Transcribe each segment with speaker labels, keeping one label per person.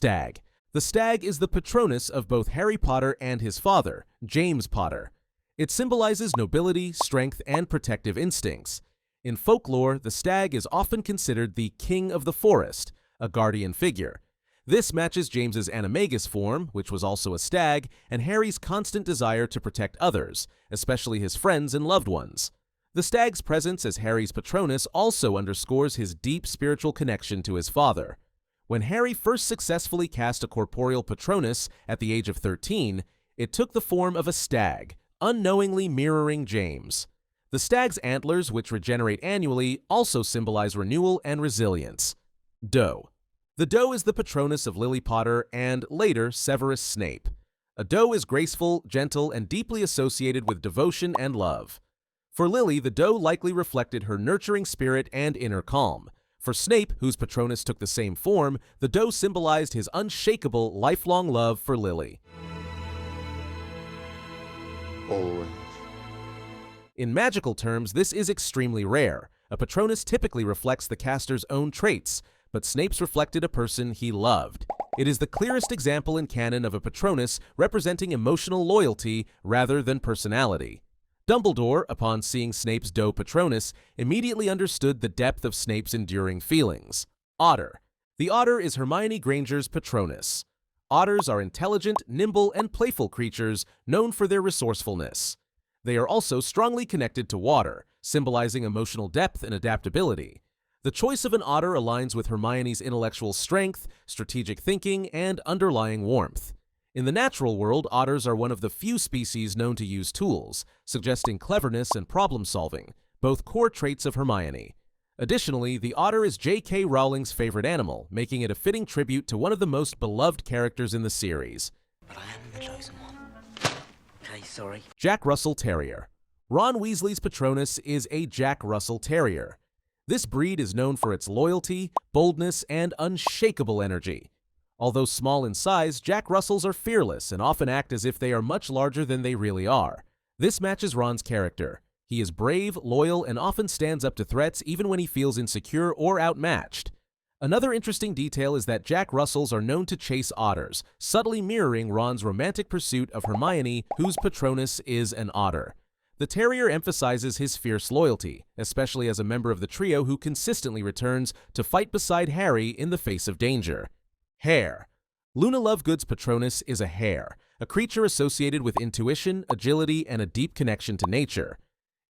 Speaker 1: Stag. The stag is the Patronus of both Harry Potter and his father, James Potter. It symbolizes nobility, strength, and protective instincts. In folklore, the stag is often considered the king of the forest, a guardian figure. This matches James's animagus form, which was also a stag, and Harry's constant desire to protect others, especially his friends and loved ones. The stag's presence as Harry's Patronus also underscores his deep spiritual connection to his father. When Harry first successfully cast a corporeal Patronus at the age of 13, it took the form of a stag, unknowingly mirroring James. The stag's antlers, which regenerate annually, also symbolize renewal and resilience. Doe. The doe is the Patronus of Lily Potter and, later, Severus Snape. A doe is graceful, gentle, and deeply associated with devotion and love. For Lily, the doe likely reflected her nurturing spirit and inner calm. For Snape, whose Patronus took the same form, the doe symbolized his unshakable, lifelong love for Lily.
Speaker 2: Always.
Speaker 1: In magical terms, this is extremely rare. A Patronus typically reflects the caster's own traits, but Snape's reflected a person he loved. It is the clearest example in canon of a Patronus representing emotional loyalty rather than personality. Dumbledore, upon seeing Snape's doe Patronus, immediately understood the depth of Snape's enduring feelings. Otter. The otter is Hermione Granger's Patronus. Otters are intelligent, nimble, and playful creatures known for their resourcefulness. They are also strongly connected to water, symbolizing emotional depth and adaptability. The choice of an otter aligns with Hermione's intellectual strength, strategic thinking, and underlying warmth. In the natural world, otters are one of the few species known to use tools, suggesting cleverness and problem-solving, both core traits of Hermione. Additionally, the otter is J.K. Rowling's favorite animal, making it a fitting tribute to one of the most beloved characters in the series.
Speaker 3: But I am the chosen one. Okay, sorry.
Speaker 1: Jack Russell Terrier. Ron Weasley's Patronus is a Jack Russell Terrier. This breed is known for its loyalty, boldness, and unshakable energy. Although small in size, Jack Russells are fearless and often act as if they are much larger than they really are. This matches Ron's character. He is brave, loyal, and often stands up to threats even when he feels insecure or outmatched. Another interesting detail is that Jack Russells are known to chase otters, subtly mirroring Ron's romantic pursuit of Hermione, whose Patronus is an otter. The terrier emphasizes his fierce loyalty, especially as a member of the trio who consistently returns to fight beside Harry in the face of danger. Hare. Luna Lovegood's Patronus is a hare, a creature associated with intuition, agility, and a deep connection to nature.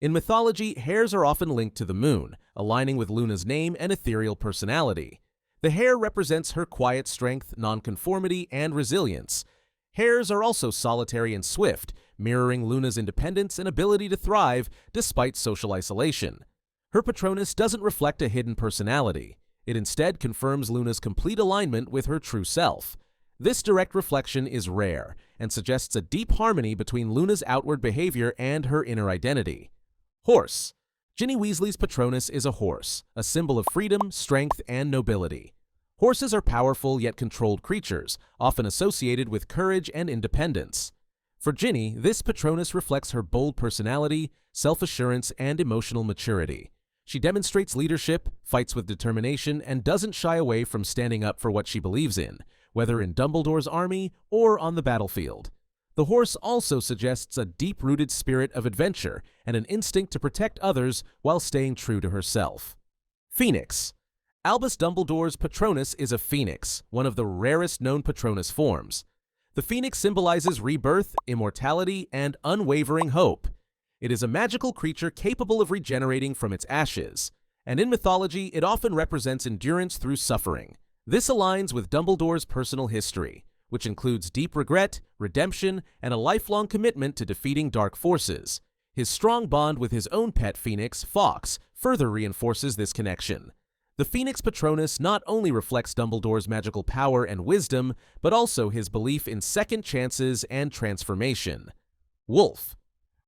Speaker 1: In mythology, hares are often linked to the moon, aligning with Luna's name and ethereal personality. The hare represents her quiet strength, nonconformity, and resilience. Hares are also solitary and swift, mirroring Luna's independence and ability to thrive despite social isolation. Her Patronus doesn't reflect a hidden personality. It instead confirms Luna's complete alignment with her true self. This direct reflection is rare and suggests a deep harmony between Luna's outward behavior and her inner identity. Horse. Ginny Weasley's Patronus is a horse, a symbol of freedom, strength, and nobility. Horses are powerful yet controlled creatures, often associated with courage and independence. For Ginny, this Patronus reflects her bold personality, self-assurance, and emotional maturity. She demonstrates leadership, fights with determination, and doesn't shy away from standing up for what she believes in, whether in Dumbledore's army or on the battlefield. The horse also suggests a deep-rooted spirit of adventure and an instinct to protect others while staying true to herself. Phoenix. Albus Dumbledore's Patronus is a phoenix, one of the rarest known Patronus forms. The phoenix symbolizes rebirth, immortality, and unwavering hope. It is a magical creature capable of regenerating from its ashes, and in mythology, it often represents endurance through suffering. This aligns with Dumbledore's personal history, which includes deep regret, redemption, and a lifelong commitment to defeating dark forces. His strong bond with his own pet phoenix, Fawkes, further reinforces this connection. The Phoenix Patronus not only reflects Dumbledore's magical power and wisdom, but also his belief in second chances and transformation. Wolf.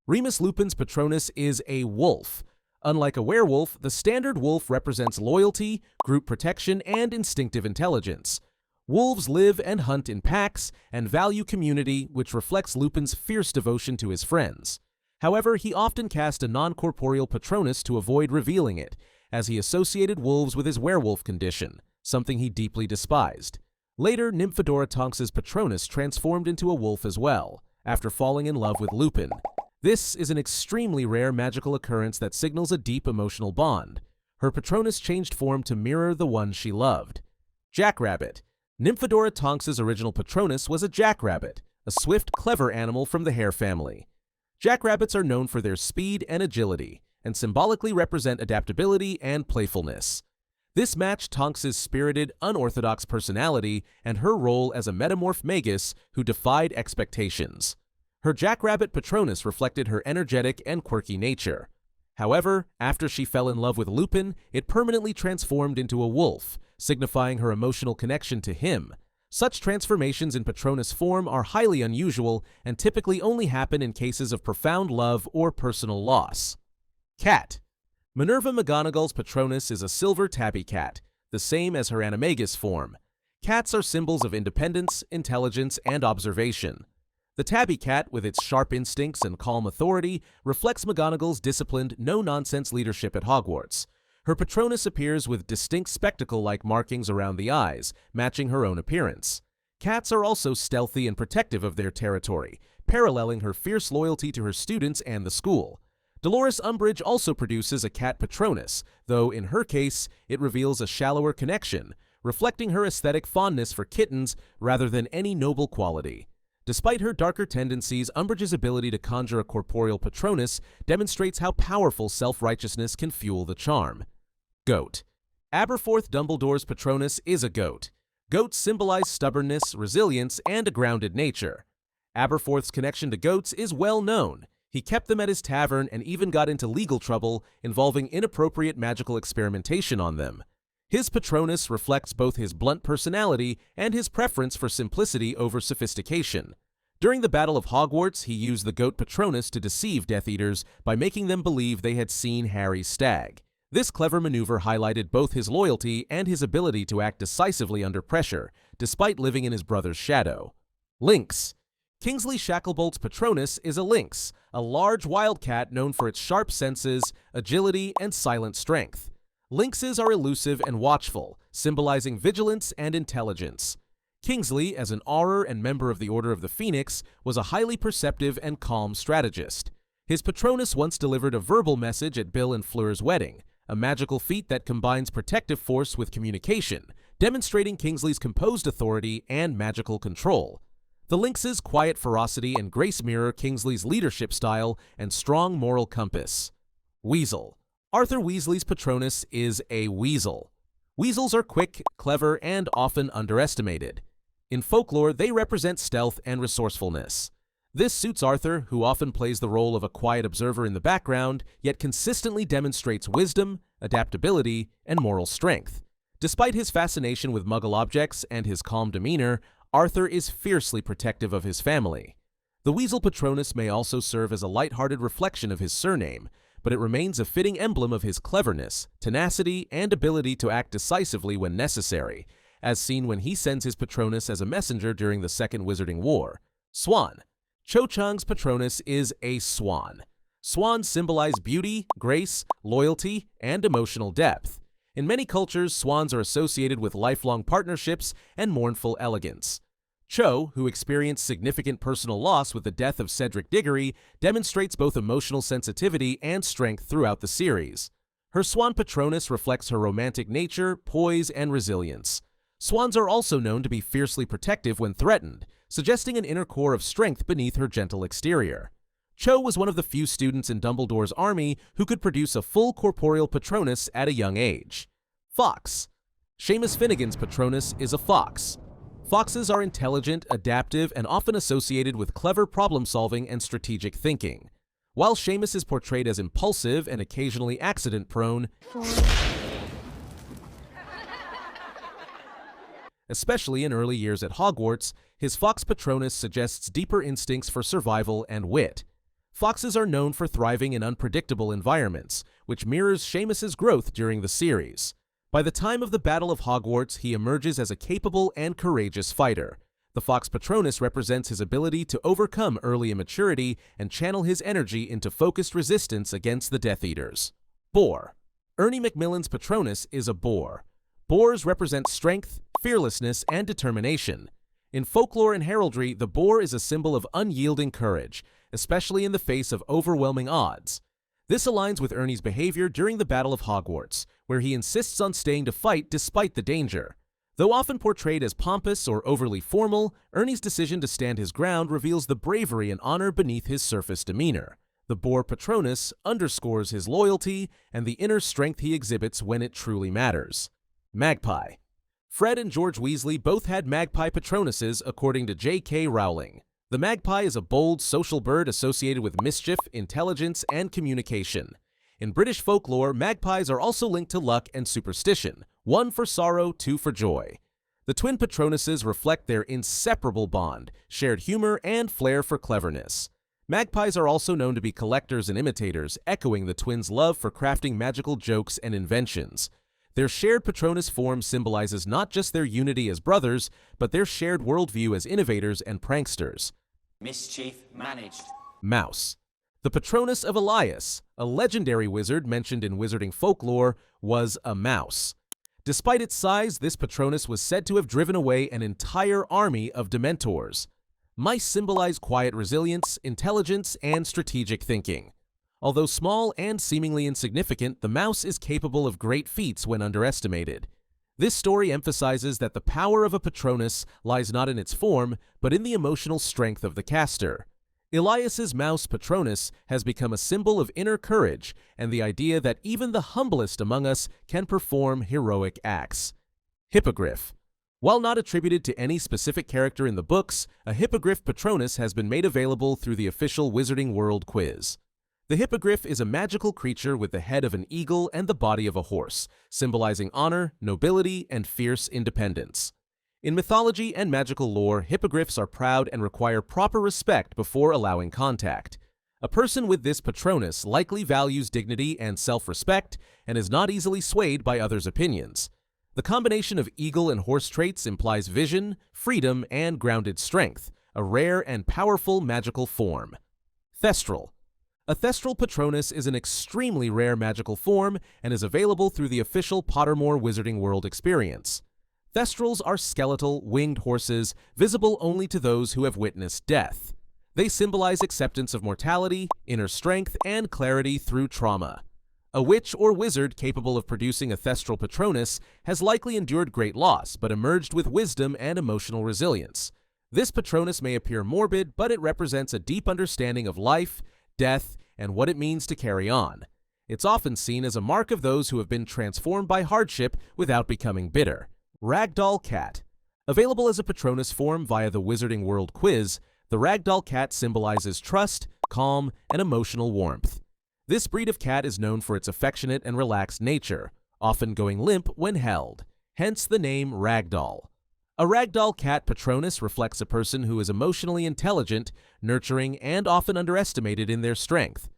Speaker 1: Remus Lupin's Patronus is a wolf. Unlike a werewolf, the standard wolf represents loyalty, group protection, and instinctive intelligence. Wolves live and hunt in packs and value community, which reflects Lupin's fierce devotion to his friends. However, he often cast a non-corporeal Patronus to avoid revealing it, as he associated wolves with his werewolf condition, something he deeply despised. Later, Nymphadora Tonks's Patronus transformed into a wolf as well, after falling in love with Lupin. This is an extremely rare magical occurrence that signals a deep emotional bond. Her Patronus changed form to mirror the one she loved. Jackrabbit. Nymphadora Tonks's original Patronus was a jackrabbit, a swift, clever animal from the hare family. Jackrabbits are known for their speed and agility, and symbolically represent adaptability and playfulness. This matched Tonks's spirited, unorthodox personality and her role as a metamorph magus who defied expectations. Her jackrabbit Patronus reflected her energetic and quirky nature. However, after she fell in love with Lupin, it permanently transformed into a wolf, signifying her emotional connection to him. Such transformations in Patronus form are highly unusual and typically only happen in cases of profound love or personal loss. Cat. Minerva McGonagall's Patronus is a silver tabby cat, the same as her animagus form. Cats are symbols of independence, intelligence, and observation. The tabby cat, with its sharp instincts and calm authority, reflects McGonagall's disciplined, no-nonsense leadership at Hogwarts. Her Patronus appears with distinct spectacle-like markings around the eyes, matching her own appearance. Cats are also stealthy and protective of their territory, paralleling her fierce loyalty to her students and the school. Dolores Umbridge also produces a cat Patronus, though in her case, it reveals a shallower connection, reflecting her aesthetic fondness for kittens rather than any noble quality. Despite her darker tendencies, Umbridge's ability to conjure a corporeal Patronus demonstrates how powerful self-righteousness can fuel the charm. Goat. Aberforth Dumbledore's Patronus is a goat. Goats symbolize stubbornness, resilience, and a grounded nature. Aberforth's connection to goats is well known. He kept them at his tavern and even got into legal trouble involving inappropriate magical experimentation on them. His Patronus reflects both his blunt personality and his preference for simplicity over sophistication. During the Battle of Hogwarts, he used the goat Patronus to deceive Death Eaters by making them believe they had seen Harry's stag. This clever maneuver highlighted both his loyalty and his ability to act decisively under pressure, despite living in his brother's shadow. Lynx. Kingsley Shacklebolt's Patronus is a lynx, a large wildcat known for its sharp senses, agility, and silent strength. Lynxes are elusive and watchful, symbolizing vigilance and intelligence. Kingsley, as an Auror and member of the Order of the Phoenix, was a highly perceptive and calm strategist. His Patronus once delivered a verbal message at Bill and Fleur's wedding, a magical feat that combines protective force with communication, demonstrating Kingsley's composed authority and magical control. The lynx's quiet ferocity and grace mirror Kingsley's leadership style and strong moral compass. Weasel. Arthur Weasley's Patronus is a weasel. Weasels are quick, clever, and often underestimated. In folklore, they represent stealth and resourcefulness. This suits Arthur, who often plays the role of a quiet observer in the background, yet consistently demonstrates wisdom, adaptability, and moral strength. Despite his fascination with Muggle objects and his calm demeanor, Arthur is fiercely protective of his family. The Weasel Patronus may also serve as a light-hearted reflection of his surname, but it remains a fitting emblem of his cleverness, tenacity, and ability to act decisively when necessary, as seen when he sends his Patronus as a messenger during the Second Wizarding War. Swan. Cho Chang's Patronus is a swan. Swans symbolize beauty, grace, loyalty, and emotional depth. In many cultures, swans are associated with lifelong partnerships and mournful elegance. Cho, who experienced significant personal loss with the death of Cedric Diggory, demonstrates both emotional sensitivity and strength throughout the series. Her swan Patronus reflects her romantic nature, poise, and resilience. Swans are also known to be fiercely protective when threatened, suggesting an inner core of strength beneath her gentle exterior. Cho was one of the few students in Dumbledore's army who could produce a full corporeal Patronus at a young age. Fox. Seamus Finnegan's Patronus is a fox. Foxes are intelligent, adaptive, and often associated with clever problem-solving and strategic thinking. While Seamus is portrayed as impulsive and occasionally accident-prone, especially in early years at Hogwarts, his fox Patronus suggests deeper instincts for survival and wit. Foxes are known for thriving in unpredictable environments, which mirrors Seamus's growth during the series. By the time of the Battle of Hogwarts, he emerges as a capable and courageous fighter. The Fox Patronus represents his ability to overcome early immaturity and channel his energy into focused resistance against the Death Eaters. Boar. Ernie Macmillan's Patronus is a boar. Boars represent strength, fearlessness, and determination. In folklore and heraldry, the boar is a symbol of unyielding courage, especially in the face of overwhelming odds. This aligns with Ernie's behavior during the Battle of Hogwarts, where he insists on staying to fight despite the danger. Though often portrayed as pompous or overly formal, Ernie's decision to stand his ground reveals the bravery and honor beneath his surface demeanor. The boar Patronus underscores his loyalty and the inner strength he exhibits when it truly matters. Magpie. Fred and George Weasley both had magpie Patronuses according to J.K. Rowling. The magpie is a bold, social bird associated with mischief, intelligence, and communication. In British folklore, magpies are also linked to luck and superstition, one for sorrow, two for joy. The twin Patronuses reflect their inseparable bond, shared humor, and flair for cleverness. Magpies are also known to be collectors and imitators, echoing the twins' love for crafting magical jokes and inventions. Their shared Patronus form symbolizes not just their unity as brothers, but their shared worldview as innovators and pranksters.
Speaker 3: Mischief managed.
Speaker 1: Mouse. The Patronus of Elias, a legendary wizard mentioned in wizarding folklore, was a mouse. Despite its size, this Patronus was said to have driven away an entire army of Dementors. Mice symbolize quiet resilience, intelligence, and strategic thinking. Although small and seemingly insignificant, the mouse is capable of great feats when underestimated. This story emphasizes that the power of a Patronus lies not in its form, but in the emotional strength of the caster. Elias's mouse Patronus has become a symbol of inner courage and the idea that even the humblest among us can perform heroic acts. Hippogriff. While not attributed to any specific character in the books, a Hippogriff Patronus has been made available through the official Wizarding World quiz. The Hippogriff is a magical creature with the head of an eagle and the body of a horse, symbolizing honor, nobility, and fierce independence. In mythology and magical lore, hippogriffs are proud and require proper respect before allowing contact. A person with this Patronus likely values dignity and self-respect and is not easily swayed by others' opinions. The combination of eagle and horse traits implies vision, freedom, and grounded strength, a rare and powerful magical form. Thestral. A Thestral Patronus is an extremely rare magical form and is available through the official Pottermore Wizarding World experience. Thestrals are skeletal, winged horses, visible only to those who have witnessed death. They symbolize acceptance of mortality, inner strength, and clarity through trauma. A witch or wizard capable of producing a Thestral Patronus has likely endured great loss, but emerged with wisdom and emotional resilience. This Patronus may appear morbid, but it represents a deep understanding of life, death, and what it means to carry on. It's often seen as a mark of those who have been transformed by hardship without becoming bitter. Ragdoll Cat. Available as a Patronus form via the Wizarding World quiz, the Ragdoll Cat symbolizes trust, calm, and emotional warmth. This breed of cat is known for its affectionate and relaxed nature, often going limp when held, hence the name Ragdoll. A Ragdoll Cat Patronus reflects a person who is emotionally intelligent, nurturing, and often underestimated in their strength.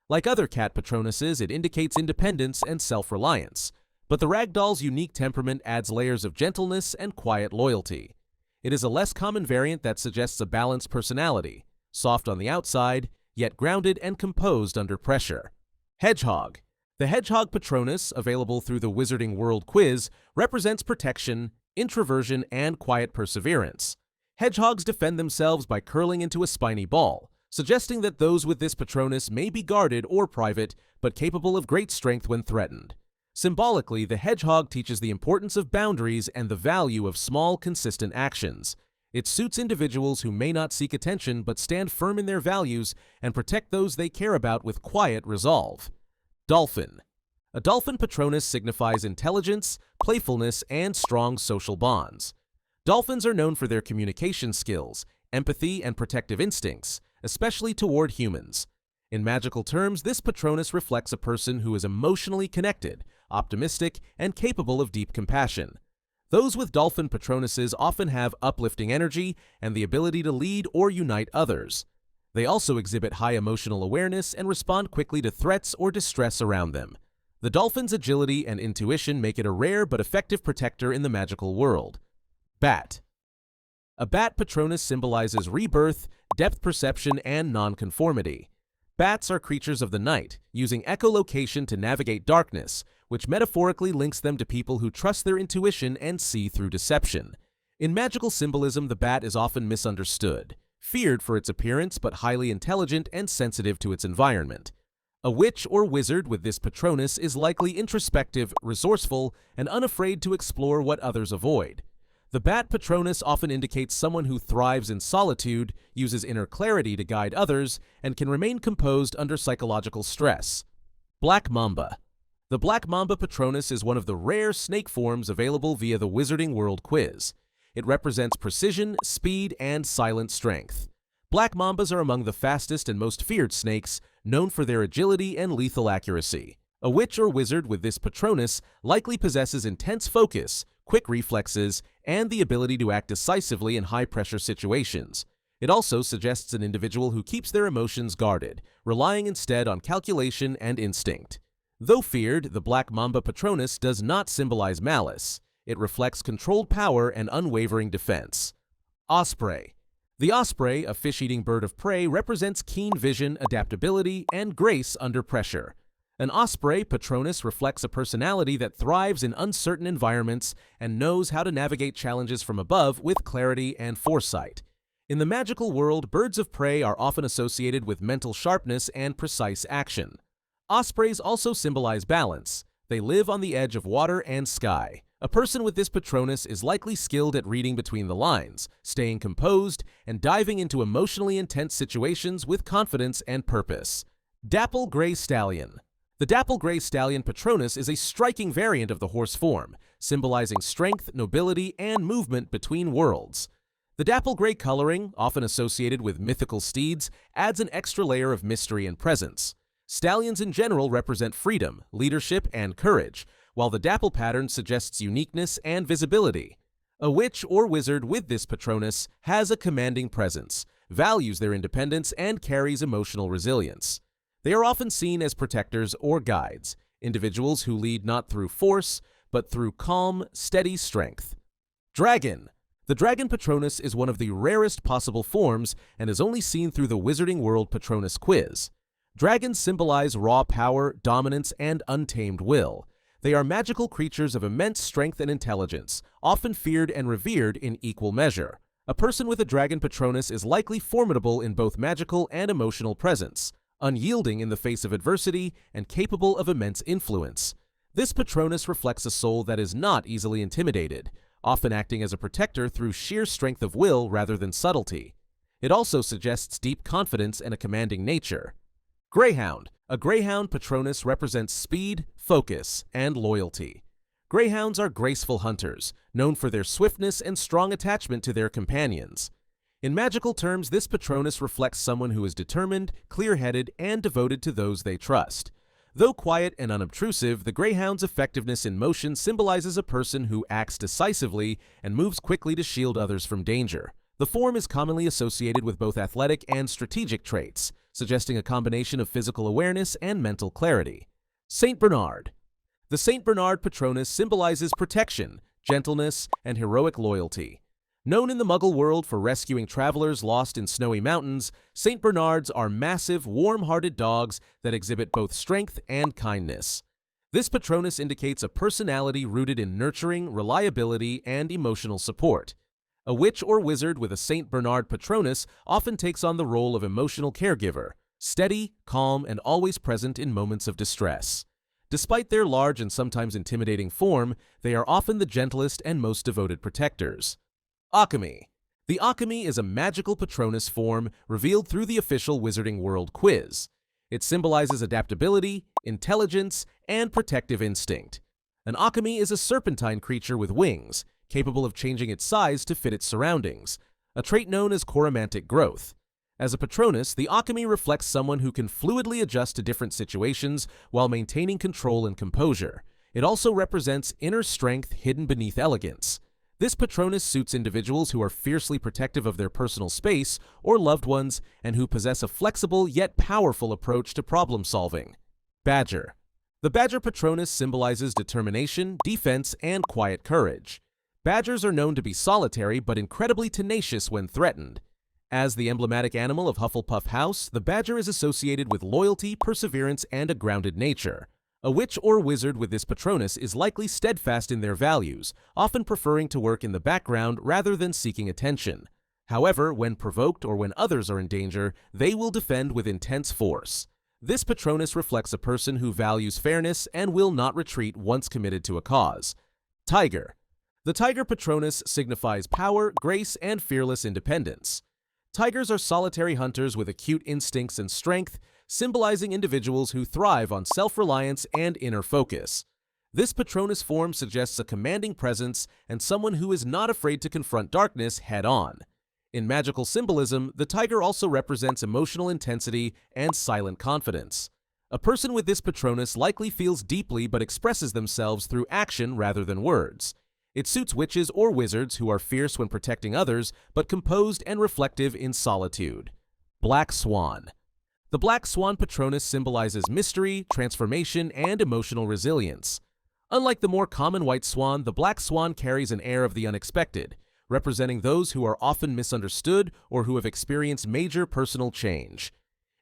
Speaker 1: Like other cat Patronuses, it indicates independence and self-reliance, but the Ragdoll's unique temperament adds layers of gentleness and quiet loyalty. It is a less common variant that suggests a balanced personality, soft on the outside, yet grounded and composed under pressure. Hedgehog. The Hedgehog Patronus, available through the Wizarding World quiz, represents protection, introversion, and quiet perseverance. Hedgehogs defend themselves by curling into a spiny ball, suggesting that those with this Patronus may be guarded or private, but capable of great strength when threatened. Symbolically, the hedgehog teaches the importance of boundaries and the value of small, consistent actions. It suits individuals who may not seek attention but stand firm in their values and protect those they care about with quiet resolve. Dolphin. A Dolphin Patronus signifies intelligence, playfulness, and strong social bonds. Dolphins are known for their communication skills, empathy, and protective instincts, especially toward humans. In magical terms, this Patronus reflects a person who is emotionally connected, optimistic, and capable of deep compassion. Those with Dolphin Patronuses often have uplifting energy and the ability to lead or unite others. They also exhibit high emotional awareness and respond quickly to threats or distress around them. The Dolphin's agility and intuition make it a rare but effective protector in the magical world. Bat. A Bat Patronus symbolizes rebirth, depth perception, and nonconformity. Bats are creatures of the night, using echolocation to navigate darkness, which metaphorically links them to people who trust their intuition and see through deception. In magical symbolism, the bat is often misunderstood, feared for its appearance but highly intelligent and sensitive to its environment. A witch or wizard with this Patronus is likely introspective, resourceful, and unafraid to explore what others avoid. The bat Patronus often indicates someone who thrives in solitude, uses inner clarity to guide others, and can remain composed under psychological stress. Blackmamba. The Blackmamba Patronus is one of the rare snake forms available via the Wizarding World quiz. It represents precision, speed, and silent strength. Black mambas are among the fastest and most feared snakes, known for their agility and lethal accuracy. A witch or wizard with this Patronus likely possesses intense focus, quick reflexes, and the ability to act decisively in high-pressure situations. It also suggests an individual who keeps their emotions guarded, relying instead on calculation and instinct. Though feared, the Black Mamba Patronus does not symbolize malice. It reflects controlled power and unwavering defense. Osprey. The osprey, a fish-eating bird of prey, represents keen vision, adaptability, and grace under pressure. An osprey Patronus reflects a personality that thrives in uncertain environments and knows how to navigate challenges from above with clarity and foresight. In the magical world, birds of prey are often associated with mental sharpness and precise action. Ospreys also symbolize balance. They live on the edge of water and sky. A person with this Patronus is likely skilled at reading between the lines, staying composed, and diving into emotionally intense situations with confidence and purpose. Dapple Gray Stallion. The Dapple Gray Stallion Patronus is a striking variant of the horse form, symbolizing strength, nobility, and movement between worlds. The dapple gray coloring, often associated with mythical steeds, adds an extra layer of mystery and presence. Stallions in general represent freedom, leadership, and courage, while the dapple pattern suggests uniqueness and visibility. A witch or wizard with this Patronus has a commanding presence, values their independence, and carries emotional resilience. They are often seen as protectors or guides, individuals who lead not through force, but through calm, steady strength. Dragon. The Dragon Patronus is one of the rarest possible forms and is only seen through the Wizarding World Patronus quiz. Dragons symbolize raw power, dominance, and untamed will. They are magical creatures of immense strength and intelligence, often feared and revered in equal measure. A person with a Dragon Patronus is likely formidable in both magical and emotional presence, unyielding in the face of adversity, and capable of immense influence. This Patronus reflects a soul that is not easily intimidated, often acting as a protector through sheer strength of will rather than subtlety. It also suggests deep confidence and a commanding nature. Greyhound. A Greyhound Patronus represents speed, focus, and loyalty. Greyhounds are graceful hunters, known for their swiftness and strong attachment to their companions. In magical terms, this Patronus reflects someone who is determined, clear-headed, and devoted to those they trust. Though quiet and unobtrusive, the Greyhound's effectiveness in motion symbolizes a person who acts decisively and moves quickly to shield others from danger. The form is commonly associated with both athletic and strategic traits, suggesting a combination of physical awareness and mental clarity. Saint Bernard. The Saint Bernard Patronus symbolizes protection, gentleness, and heroic loyalty. Known in the Muggle world for rescuing travelers lost in snowy mountains, Saint Bernards are massive, warm-hearted dogs that exhibit both strength and kindness. This Patronus indicates a personality rooted in nurturing, reliability, and emotional support. A witch or wizard with a Saint Bernard Patronus often takes on the role of emotional caregiver, steady, calm, and always present in moments of distress. Despite their large and sometimes intimidating form, they are often the gentlest and most devoted protectors. Achammy. The Achammy is a magical Patronus form revealed through the official Wizarding World quiz. It symbolizes adaptability, intelligence, and protective instinct. An Achammy is a serpentine creature with wings, capable of changing its size to fit its surroundings, a trait known as choromantic growth. As a Patronus, the Achammy reflects someone who can fluidly adjust to different situations while maintaining control and composure. It also represents inner strength hidden beneath elegance. This Patronus suits individuals who are fiercely protective of their personal space or loved ones and who possess a flexible yet powerful approach to problem-solving. Badger. The Badger Patronus symbolizes determination, defense, and quiet courage. Badgers are known to be solitary but incredibly tenacious when threatened. As the emblematic animal of Hufflepuff House, the badger is associated with loyalty, perseverance, and a grounded nature. A witch or wizard with this Patronus is likely steadfast in their values, often preferring to work in the background rather than seeking attention. However, when provoked or when others are in danger, they will defend with intense force. This Patronus reflects a person who values fairness and will not retreat once committed to a cause. Tiger. The Tiger Patronus signifies power, grace, and fearless independence. Tigers are solitary hunters with acute instincts and strength, symbolizing individuals who thrive on self-reliance and inner focus. This Patronus form suggests a commanding presence and someone who is not afraid to confront darkness head-on. In magical symbolism, the tiger also represents emotional intensity and silent confidence. A person with this Patronus likely feels deeply but expresses themselves through action rather than words. It suits witches or wizards who are fierce when protecting others, but composed and reflective in solitude. Black Swan. The Black Swan Patronus symbolizes mystery, transformation, and emotional resilience. Unlike the more common white swan, the Black Swan carries an air of the unexpected, representing those who are often misunderstood or who have experienced major personal change.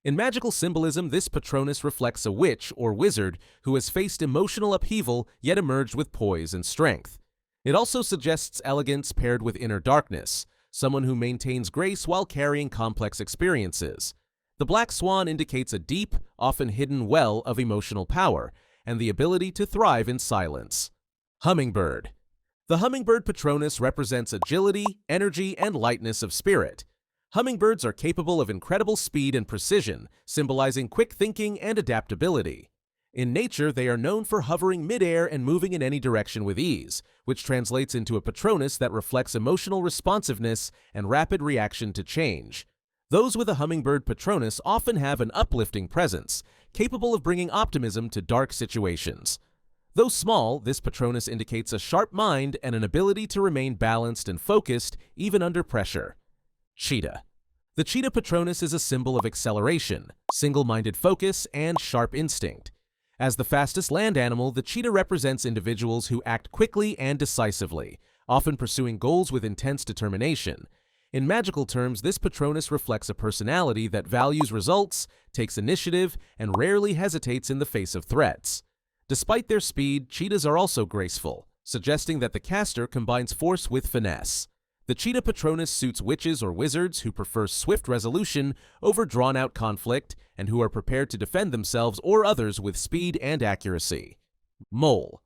Speaker 1: In magical symbolism, this Patronus reflects a witch or wizard who has faced emotional upheaval yet emerged with poise and strength. It also suggests elegance paired with inner darkness, someone who maintains grace while carrying complex experiences. The Black Swan indicates a deep, often hidden well of emotional power and the ability to thrive in silence. Hummingbird. The Hummingbird Patronus represents agility, energy, and lightness of spirit. Hummingbirds are capable of incredible speed and precision, symbolizing quick thinking and adaptability. In nature, they are known for hovering midair and moving in any direction with ease, which translates into a Patronus that reflects emotional responsiveness and rapid reaction to change. Those with a Hummingbird Patronus often have an uplifting presence, capable of bringing optimism to dark situations. Though small, this Patronus indicates a sharp mind and an ability to remain balanced and focused even under pressure. Cheetah. The Cheetah Patronus is a symbol of acceleration, single-minded focus, and sharp instinct. As the fastest land animal, the cheetah represents individuals who act quickly and decisively, often pursuing goals with intense determination. In magical terms, this Patronus reflects a personality that values results, takes initiative, and rarely hesitates in the face of threats. Despite their speed, cheetahs are also graceful, suggesting that the caster combines force with finesse. The Cheetah Patronus suits witches or wizards who prefer swift resolution over drawn-out conflict and who are prepared to defend themselves or others with speed and accuracy. Mole.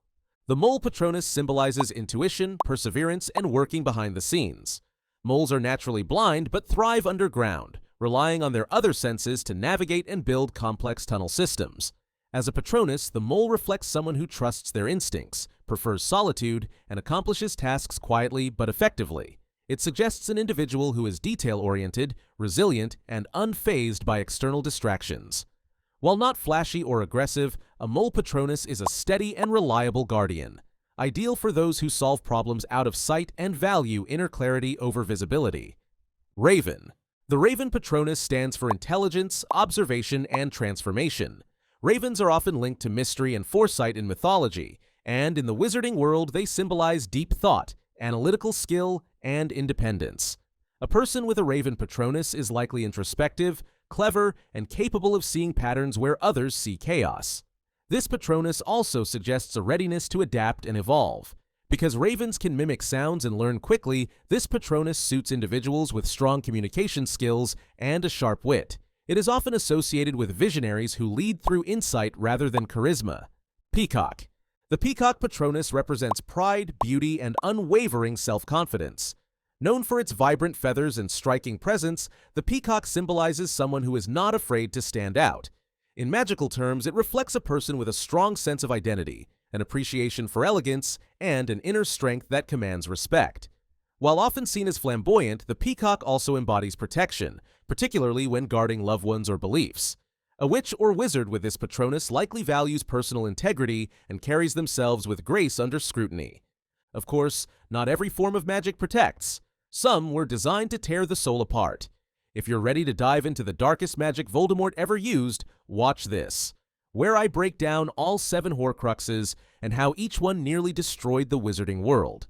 Speaker 1: The Mole Patronus symbolizes intuition, perseverance, and working behind the scenes. Moles are naturally blind but thrive underground, relying on their other senses to navigate and build complex tunnel systems. As a Patronus, the mole reflects someone who trusts their instincts, prefers solitude, and accomplishes tasks quietly but effectively. It suggests an individual who is detail-oriented, resilient, and unfazed by external distractions. While not flashy or aggressive, a Mole Patronus is a steady and reliable guardian, ideal for those who solve problems out of sight and value inner clarity over visibility. Raven. The Raven Patronus stands for intelligence, observation, and transformation. Ravens are often linked to mystery and foresight in mythology, and in the wizarding world they symbolize deep thought, analytical skill, and independence. A person with a Raven Patronus is likely introspective, clever, and capable of seeing patterns where others see chaos. This Patronus also suggests a readiness to adapt and evolve. Because ravens can mimic sounds and learn quickly, this Patronus suits individuals with strong communication skills and a sharp wit. It is often associated with visionaries who lead through insight rather than charisma. Peacock. The Peacock Patronus represents pride, beauty, and unwavering self-confidence. Known for its vibrant feathers and striking presence, the peacock symbolizes someone who is not afraid to stand out. In magical terms, it reflects a person with a strong sense of identity, an appreciation for elegance, and an inner strength that commands respect. While often seen as flamboyant, the peacock also embodies protection, particularly when guarding loved ones or beliefs. A witch or wizard with this Patronus likely values personal integrity and carries themselves with grace under scrutiny. Of course, not every form of magic protects. Some were designed to tear the soul apart. If you're ready to dive into the darkest magic Voldemort ever used, watch this, where I break down all 7 Horcruxes and how each one nearly destroyed the wizarding world.